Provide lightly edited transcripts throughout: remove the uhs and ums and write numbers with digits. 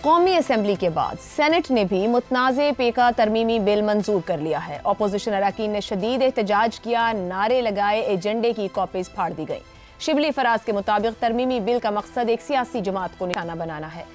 कौमी असेंबली के बाद सेनेट ने भी मुतनाज़े पेका तरमीमी बिल मंजूर कर लिया है। अपोजिशन अरकान ने शदीद एहतजाज किया, नारे लगाए, एजेंडे की कॉपीज फाड़ दी गई। शिबली फराज के मुताबिक तरमीमी बिल का मकसद एक सियासी जमात को निशाना बनाना है।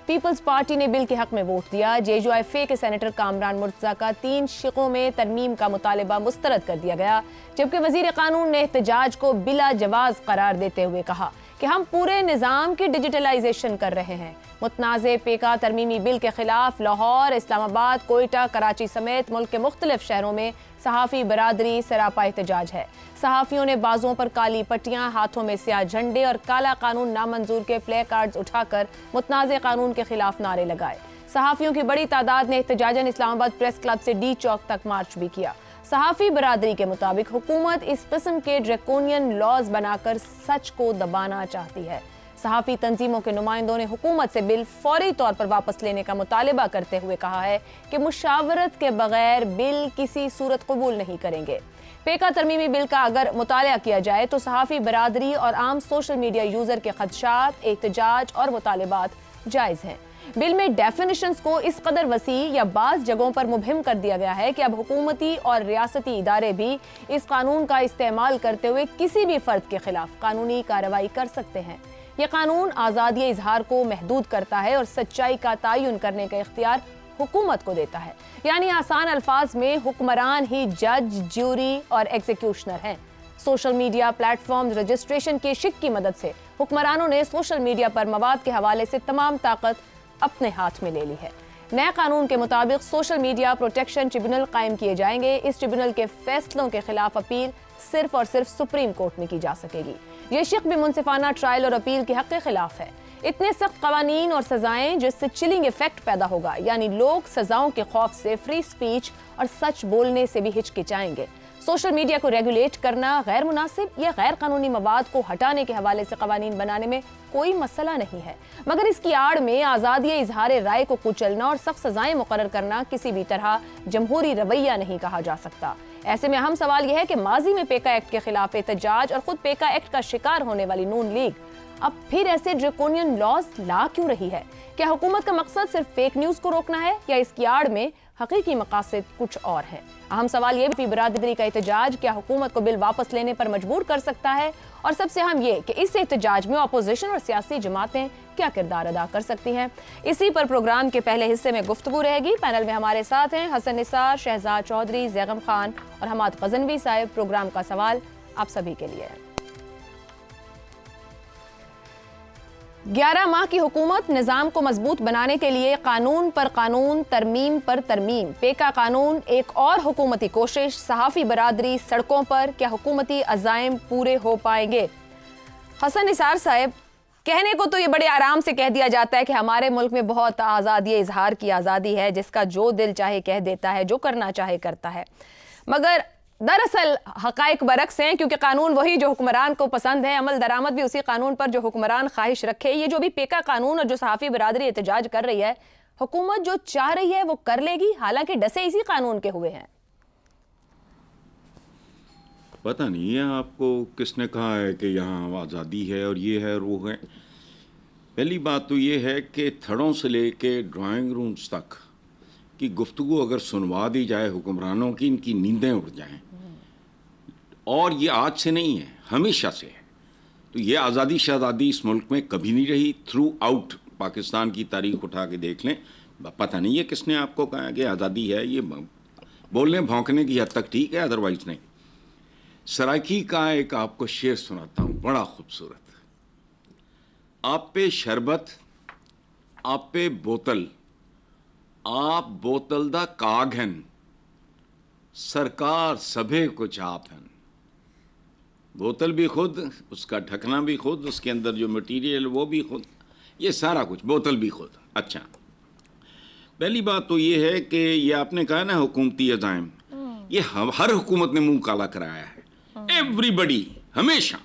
पीपल्स पार्टी ने बिल के हक में वोट दिया। JUIF के सेनेटर कामरान मुर्तजा का 3 शिकों में तरमीम का मुतालिबा मुस्तरद कर दिया गया, जबकि वजीर कानून ने एहतजाज को बिला जवाज करार देते हुए कहा कि हम पूरे निज़ाम की डिजिटलाइजेशन कर रहे हैं। मुतनाज़े पेका तरमीमी बिल के खिलाफ लाहौर, इस्लामाबाद, कोयटा, कराची समेत मुल्क के मुख्तलिफ शहरों में सहाफ़ी बरादरी सरापा एहतजाज है। सहाफ़ियों ने बाजुओं पर काली पट्टियां, हाथों में स्याह झंडे और काला कानून नामंजूर के प्ले कार्ड्स उठाकर मुतनाज़े कानून के खिलाफ नारे लगाए। सहाफ़ियों की बड़ी तादाद ने एहतजाजन इस्लामाबाद प्रेस क्लब से D चौक तक मार्च भी किया। सहाफ़ी बरादरी के मुताबिक हुकूमत इस किस्म के ड्रैकोनियन लॉज बनाकर सच को दबाना चाहती है। सहाफ़ी तंजीमों के नुमाइंदों ने हुकूमत से बिल फौरी तौर पर वापस लेने का मुतालिबा करते हुए कहा है कि मुशावरत के बगैर बिल किसी सूरत कबूल नहीं करेंगे। पेका तरमीमी बिल का अगर मुताला किया जाए तो सहाफ़ी बरादरी और आम सोशल मीडिया यूज़र के खदशात, एहतजाज और मुतालिबात जायज़ हैं। बिल में डेफिनेशंस को इस कदर वसी या बाज़ जगहों पर मुबहिम कर दिया गया है कि अब हुकूमती और रियासती इदारे भी इस कानून का इस्तेमाल करते हुए किसी भी फर्द के खिलाफ कानूनी कार्रवाई कर सकते हैं। यह कानून आज़ादी इजहार को महदूद करता है और सच्चाई का तयन करने का इख्तियार हुकूमत को देता है। यानी आसान अल्फाज में हुक्मरान ही जज, ज्यूरी और एग्जीक्यूशनर हैं। सोशल मीडिया प्लेटफॉर्म रजिस्ट्रेशन के शिक की मदद से हुक्मरानों ने सोशल मीडिया पर मवाद के हवाले से तमाम ताकत अपने हाथ में ले ली है। नए कानून के मुताबिक सोशल मीडिया प्रोटेक्शन ट्रिब्यूनल कायम किए जाएंगे। इस ट्रिब्यूनल के फैसलों के खिलाफ अपील सिर्फ और सिर्फ सुप्रीम कोर्ट में की जा सकेगी। ये शिक भी मुनसिफाना ट्रायल और अपील के हक के खिलाफ है। इतने सख्त कवानीन और सजाएं जिससे चिलिंग इफेक्ट पैदा होगा, यानी लोग सजाओं के खौफ से फ्री स्पीच और सच बोलने से भी हिचकिचाएंगे। सोशल मीडिया को रेगुलेट करना गैर मुनासिब या गैर कानूनी मवाद को हटाने के हवाले से कवानीन बनाने में कोई मसला नहीं है, मगर इसकी आड़ में आज़ादी इजहार राय को कुचलना और सख्त सजाएं मुकर्रर करना किसी भी तरह जमहूरी रवैया नहीं कहा जा सकता। ऐसे में अहम सवाल यह है कि माजी में पेका एक्ट के खिलाफ एहतजाज और खुद पेका एक्ट का शिकार होने वाली नून लीग अब फिर ऐसे ड्रैकोनियन लॉज ला क्यों रही है? क्या हुकूमत का मकसद सिर्फ फेक न्यूज को रोकना है या इसकी आड़ में हकीकी मकासद कुछ और है? अहम सवाल ये भी बरादरी का एहतजाज क्या हुकूमत को बिल वापस लेने पर मजबूर कर सकता है, और सबसे अहम ये कि इस एहतजाज में अपोजिशन और सियासी जमातें क्या किरदार अदा कर सकती हैं। इसी पर प्रोग्राम के पहले हिस्से में गुफ्तगू रहेगी। पैनल में हमारे साथ हैं हसन निसार, शहजाद चौधरी, जैगम खान और हमाद गजनवी साहब। प्रोग्राम का सवाल आप सभी के लिए है। 11 माह की हुकूमत निज़ाम को मजबूत बनाने के लिए कानून पर कानून, तरमीम पर तरमीम। पेका कानून एक और हुकूमती कोशिश। सहाफ़ी बरादरी सड़कों पर, क्या हुकूमती अज़ाइम पूरे हो पाएंगे? हसन निसार साहब, कहने को तो ये बड़े आराम से कह दिया जाता है कि हमारे मुल्क में बहुत आज़ादी इजहार की आज़ादी है, जिसका जो दिल चाहे कह देता है, जो करना चाहे करता है, मगर दरअसल हकाइक बरक्स हैं, क्योंकि कानून वही जो हुक्मरान को पसंद है, अमल दरामद भी उसी कानून पर जो हुक्मरान ख्वाहिश रखे। ये जो भी पेका कानून और जो सहाफ़ी बरादरी एहतजाज कर रही है, हुकूमत जो चाह रही है वो कर लेगी, हालांकि डसे इसी कानून के हुए हैं। पता नहीं है आपको किसने कहा है कि यहाँ आज़ादी है और ये है और वो है। पहली बात तो ये है कि थड़ों से लेके ड्राइंग रूम्स तक की गुफ्तगू अगर सुनवा दी जाए हुक्मरानों की, इनकी नींदें उड़ जाएं। और ये आज से नहीं है, हमेशा से है। तो ये आज़ादी शहज़ादी इस मुल्क में कभी नहीं रही। थ्रू आउट पाकिस्तान की तारीख उठा के देख लें। पता नहीं है किसने आपको कहा कि आज़ादी है। ये बोलने भौंकने की हद तक ठीक है, अदरवाइज नहीं। सराइकी का एक आपको शेर सुनाता हूँ, बड़ा खूबसूरत। आप पे शरबत, आप पे बोतल, आप बोतल दा काग हैं, सरकार सभे कुछ आप हैं। बोतल भी खुद, उसका ढकना भी खुद, उसके अंदर जो मटेरियल वो भी खुद, ये सारा कुछ, बोतल भी खुद। अच्छा, पहली बात तो ये है कि ये आपने कहा ना हुकूमती अज़ाइम, ये हर हुकूमत ने मुंह काला कराया है। एवरीबडी, हमेशा।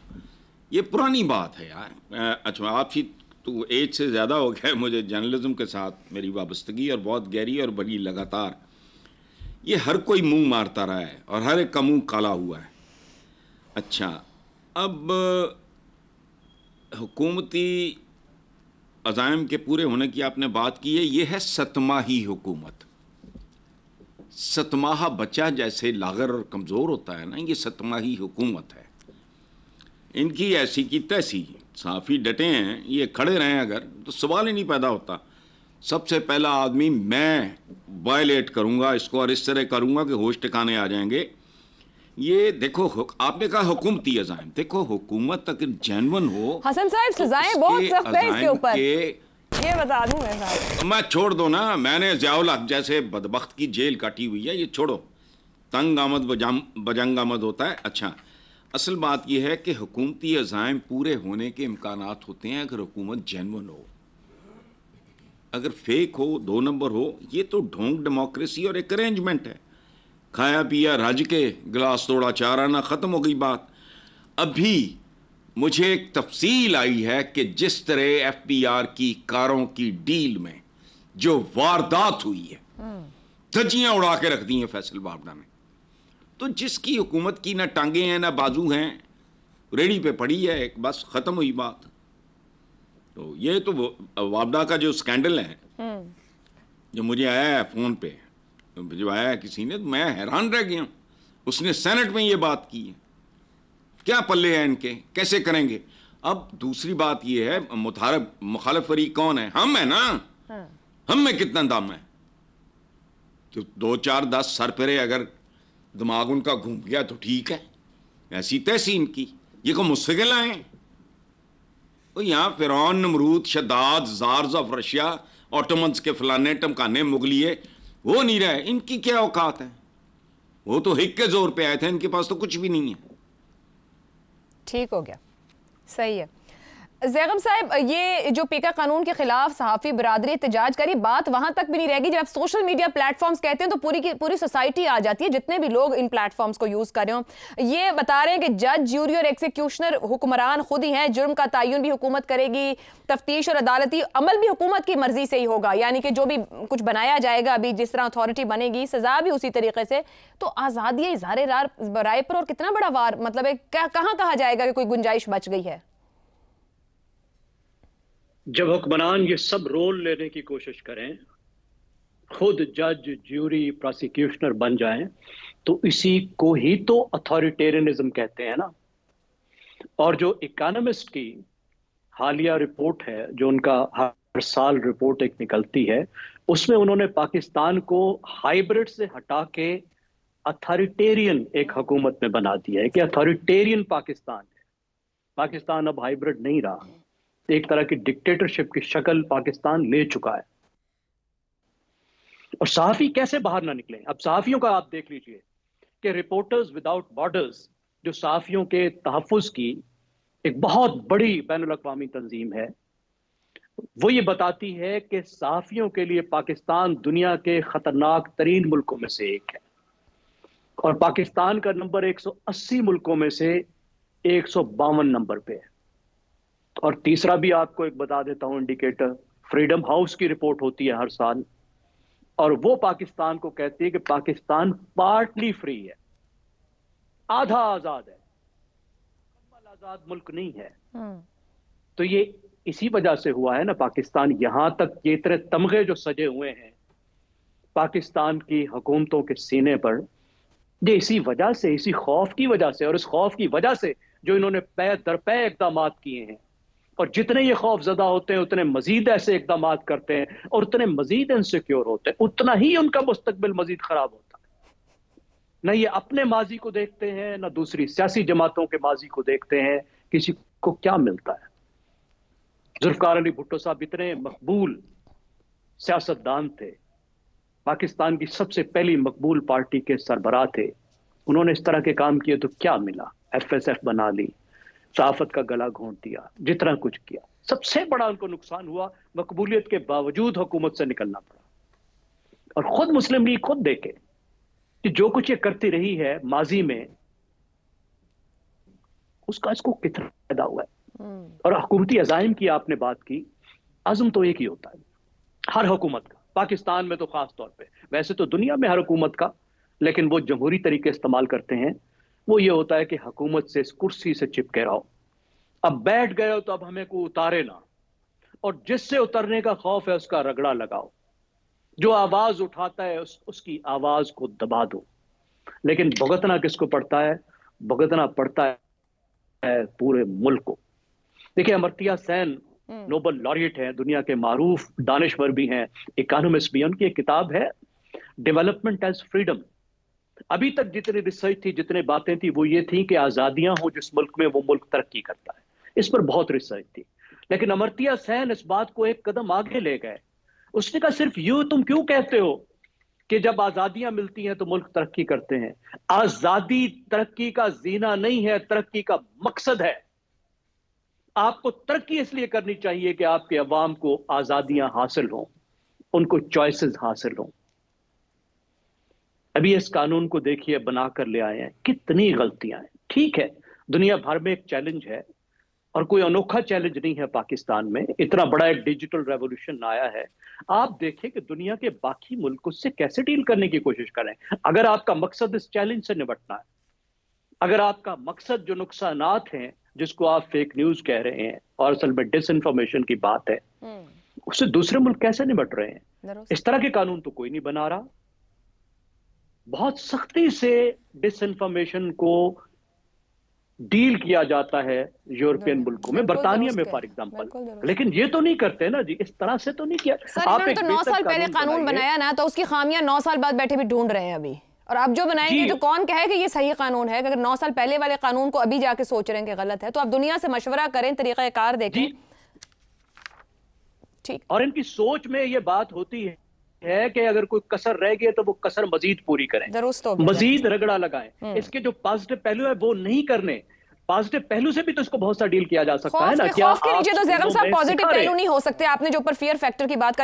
ये पुरानी बात है यार। अच्छा, आपकी तो एज से ज़्यादा हो गया है मुझे जर्नलिज्म के साथ मेरी वाबस्तगी, और बहुत गहरी और बड़ी लगातार। ये हर कोई मुंह मारता रहा है और हर एक का मुंह काला हुआ है। अच्छा, अब हुकूमती अज़ाइम के पूरे होने की आपने बात की है, ये है सतमाही हुकूमत। सतमाहा बच्चा जैसे लागर और कमज़ोर होता है ना, ये सतमाही हुकूमत है। इनकी ऐसी की तैसी, साफ़ी डटे हैं, ये खड़े रहें अगर तो सवाल ही नहीं पैदा होता। सबसे पहला आदमी मैं वायलेट करूँगा इसको और इस तरह करूँगा कि होश ठिकाने आ जाएंगे। ये देखो, आपने कहा हुकूमती अज़ाइम, देखो हुकूमत अगर जेन्युइन हो, हसन साहब सजाएं बहुत सख्त है इसके ऊपर, ये बता दूं मैं साहब। मैं छोड़ दो ना, मैंने ज़ियाउल हक जैसे बदबख्त की जेल काटी हुई है, ये छोड़ो। तंग आमद बजंग आमद होता है। अच्छा, असल बात यह है कि हुकूमती अज़ाइम पूरे होने के इम्कानात होते हैं अगर हुकूमत जेन्युइन हो। अगर फेक हो, 2 नंबर हो, ये तो ढोंग डेमोक्रेसी और एक अरेंजमेंट है। खाया पिया रज के गिलास तोड़ा चार आना, ख़त्म हो गई बात। अभी मुझे एक तफसील आई है कि जिस तरह FBR की कारों की डील में जो वारदात हुई है, धज्जियां उड़ा के रख दी हैं फैसल बाबड़ा ने। तो जिसकी हुकूमत की ना टांगे हैं ना बाजू हैं, रेडी पे पड़ी है एक, बस ख़त्म हुई बात। तो ये तो वाबड़ा का जो स्कैंडल है, जो मुझे आया है फ़ोन पे, जो आया है किसी ने, तो मैं हैरान रह गया हूँ। उसने सेनेट में ये बात की है, क्या पल्ले हैं इनके, कैसे करेंगे। अब दूसरी बात ये है, मुखालिफ फरीक कौन है? हम है ना। हम में कितना दम है? तो 2 4 10 सरपरे अगर दिमाग उनका घूम गया तो ठीक है, ऐसी तैसी इनकी। ये को मुझसे के लाए, तो यहाँ फिरौन, नमरूद, शद्दाद, ज़ार्स ऑफ रशिया, ऑटोमन्स के फलाने टमकाने मुगलिए वो नहीं रहे। इनकी क्या औकात है? वो तो हिक के जोर पे आए थे, इनके पास तो कुछ भी नहीं है। ठीक हो गया, सही है। ज़ैगम साहब, ये जो पीका कानून के खिलाफ सहाफ़ी बरादरी एहतजाज करी, बात वहां तक भी नहीं रहेगी। जब आप सोशल मीडिया प्लेटफॉर्म्स कहते हैं तो पूरी की पूरी सोसाइटी आ जाती है, जितने भी लोग इन प्लेटफॉर्म्स को यूज़ कर रहे हो। ये बता रहे हैं कि जज, ज्यूरी और एग्जीक्यूशनर हुक्मरान खुद ही हैं, जुर्म का तयन भी हुकूमत करेगी, तफ्तीश और अदालती अमल भी हुकूमत की मर्जी से ही होगा, यानी कि जो भी कुछ बनाया जाएगा, अभी जिस तरह अथॉरिटी बनेगी, सजा भी उसी तरीके से। तो आज़ादी इज़हार राय पर और कितना बड़ा वार, मतलब कहाँ कहा जाएगा कि कोई गुंजाइश बच गई है? जब हुक्मरान ये सब रोल लेने की कोशिश करें, खुद जज, ज्यूरी, प्रोसिक्यूशनर बन जाएं, तो इसी को ही तो अथॉरिटेरियनिज्म कहते हैं ना। और जो इकोनॉमिस्ट की हालिया रिपोर्ट है, जो उनका हर साल रिपोर्ट एक निकलती है, उसमें उन्होंने पाकिस्तान को हाइब्रिड से हटा के अथॉरिटेरियन एक हुकूमत में बना दिया है कि अथॉरिटेरियन पाकिस्तान है। पाकिस्तान अब हाइब्रिड नहीं रहा, एक तरह की डिक्टेटरशिप की शक्ल पाकिस्तान ले चुका है। और सहाफ़ी कैसे बाहर ना निकले? अब सहाफ़ियों का आप देख लीजिए कि रिपोर्टर्स विदाउट बॉर्डर्स, जो सहाफ़ियों के तहफ़्फ़ुज़ की एक बहुत बड़ी बैनुल अक़वामी तंजीम है, वो ये बताती है कि सहाफ़ियों के लिए पाकिस्तान दुनिया के ख़तरनाक तरीन मुल्कों में से एक है, और पाकिस्तान का नंबर 180 मुल्कों में से 152 नंबर पे है। और तीसरा भी आपको एक बता देता हूं इंडिकेटर, फ्रीडम हाउस की रिपोर्ट होती है हर साल, और वो पाकिस्तान को कहती है कि पाकिस्तान पार्टली फ्री है, आधा आजाद है, मुकम्मल आजाद मुल्क नहीं है। तो ये इसी वजह से हुआ है ना पाकिस्तान, यहां तक ये इतने तमगे जो सजे हुए हैं पाकिस्तान की हुकूमतों के सीने पर, ये इसी वजह से, इसी खौफ की वजह से, और इस खौफ की वजह से जो इन्होंने पै दर पै इक़दाम किए हैं। और जितने ये खौफ ज़दा होते हैं, उतने मजीद ऐसे इक़दाम करते हैं, और उतने मजीद इनसिक्योर होते हैं, उतना ही उनका मुस्तकबिल मजीद खराब होता है। न ये अपने माजी को देखते हैं, न दूसरी सियासी जमातों के माजी को देखते हैं, किसी को क्या मिलता है। जुल्फ़िकार अली भुट्टो साहब इतने मकबूल सियासतदान थे, पाकिस्तान की सबसे पहली मकबूल पार्टी के सरबराह थे, उन्होंने इस तरह के काम किए तो क्या मिला? FSF बना ली, सहाफत का गला घोंट दिया, जितना कुछ किया, सबसे बड़ा उनको नुकसान हुआ, मकबूलियत के बावजूद हुकूमत से निकलना पड़ा। और खुद मुस्लिम लीग खुद देखे कि जो कुछ ये करती रही है माजी में, उसका इसको कितना फायदा हुआ है। और हुकूमती अज़ाइम की आपने बात की, अज़म तो एक ही होता है हर हुकूमत का, पाकिस्तान में तो खास तौर पे, वैसे तो दुनिया में हर हुकूमत का, लेकिन वो जमहूरी तरीके इस्तेमाल करते हैं। वो ये होता है कि हुकूमत से इस कुर्सी से चिपके रहो, अब बैठ गए हो तो अब हमें को उतारे ना, और जिससे उतरने का खौफ है उसका रगड़ा लगाओ। जो आवाज उठाता है उसकी आवाज को दबा दो। लेकिन भुगतना किसको पड़ता है? भुगतना पड़ता है पूरे मुल्क को। देखिए, अमर्त्य सेन नोबेल लॉरिएट हैं, दुनिया के मारूफ दानिशवर भी हैं, इकोनॉमिस्ट भी हैं। उनकी एक किताब है डेवलपमेंट एज फ्रीडम। अभी तक जितनी रिसर्च थी, जितने बातें थी, वो ये थी कि आजादियां हो जिस मुल्क में, वो मुल्क तरक्की करता है। इस पर बहुत रिसर्च थी। लेकिन अमर्त्य सेन इस बात को एक कदम आगे ले गए। उसने कहा सिर्फ यूं तुम क्यों कहते हो कि जब आजादियां मिलती हैं तो मुल्क तरक्की करते हैं? आजादी तरक्की का जीना नहीं है, तरक्की का मकसद है। आपको तरक्की इसलिए करनी चाहिए कि आपके अवाम को आजादियां हासिल हों, उनको चॉइसेस हासिल हों। अभी इस कानून को देखिए बनाकर ले आए हैं, कितनी गलतियां हैं। ठीक है, दुनिया भर में एक चैलेंज है और कोई अनोखा चैलेंज नहीं है पाकिस्तान में। इतना बड़ा एक डिजिटल रेवोल्यूशन आया है। आप देखें कि दुनिया के बाकी मुल्क उससे कैसे डील करने की कोशिश करें। अगर आपका मकसद इस चैलेंज से निपटना है, अगर आपका मकसद जो नुकसानात हैं जिसको आप फेक न्यूज कह रहे हैं और असल में डिसइंफॉर्मेशन की बात है, उससे दूसरे मुल्क कैसे निपट रहे हैं? इस तरह के कानून तो कोई नहीं बना रहा। बहुत सख्ती से डिसइंफॉर्मेशन को डील किया जाता है यूरोपियन मुल्कों में, बर्तानिया में फॉर एग्जांपल। लेकिन ये तो नहीं करते ना जी, इस तरह से तो नहीं किया। आप तो 9 साल पहले कानून बनाया ना, तो उसकी खामियां 9 साल बाद बैठे भी ढूंढ रहे हैं अभी। और अब जो बनाएंगे तो कौन कहे कि ये सही कानून है? अगर 9 साल पहले वाले कानून को अभी जाके सोच रहे हैं कि गलत है, तो आप दुनिया से मशवरा करें, तरीकाकार देखें। ठीक। और इनकी सोच में ये बात होती है कि अगर कोई कसर रह गई तो वो कसर मजीद पूरी करें, मजीद रगड़ा लगाएं। इसके जो पॉजिटिव पहलू है वो नहीं करने। पॉजिटिव पहलू से भी तो इसको बहुत सा डील किया जा सकता है ना। क्या खौफ के नीचे तो ज़ैगम साहब पॉजिटिव पहलू नहीं हो सकते? आपने जो ऊपर फियर फैक्टर की बात